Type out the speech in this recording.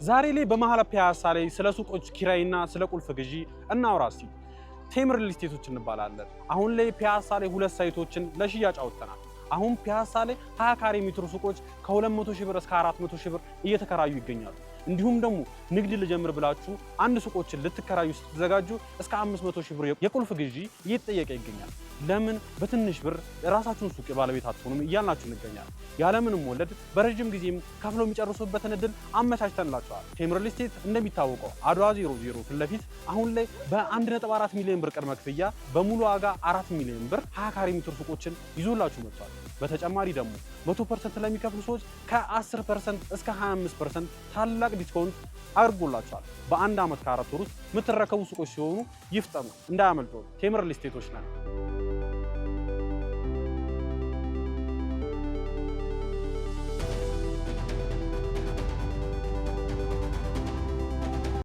ዛሬ ላይ በመሃል ፒያሳ ላይ ስለ ሱቆች ኪራይና ስለ ቁልፍ ግዢ እናውራ እስቲ። ቴምር ሪል ስቴቶች እንባላለን። አሁን ላይ ፒያሳ ላይ ሁለት ሳይቶችን ለሽያጭ አውጥተናል። አሁን ፒያሳ ላይ 20 ካሬ ሜትር ሱቆች ከ200 ሺህ ብር እስከ 400 ሺህ ብር እየተከራዩ ይገኛሉ። እንዲሁም ደግሞ ንግድ ልጀምር ብላችሁ አንድ ሱቆችን ልትከራዩ ስትዘጋጁ እስከ 500 ሺህ ብር የቁልፍ ግዢ እየተጠየቀ ይገኛል። ለምን በትንሽ ብር ራሳችሁን ሱቅ ባለቤት አትሆኑም እያልናችሁ እንገኛለን። ያለምንም ወለድ በረጅም ጊዜም ከፍለው የሚጨርሱበትን እድል አመቻችተንላችኋል። ቴምር ሪል ስቴት እንደሚታወቀው አድዋ 00 ፊት ለፊት አሁን ላይ በ1.4 ሚሊዮን ብር ቅድመ ክፍያ በሙሉ ዋጋ 4 ሚሊዮን ብር 20 ካሬ ሜትር ሱቆችን ይዞላችሁ መጥቷል። በተጨማሪ ደግሞ 100% ለሚከፍሉ ሰዎች ከ10% እስከ 25% ታላቅ ዲስካውንት አድርጎላችኋል። በአንድ ዓመት ከ4 ወር ውስጥ የምትረከቡ ሱቆች ሲሆኑ ይፍጠኑ፣ እንዳያመልጡ። ቴምር ሪል ስቴቶች ነን።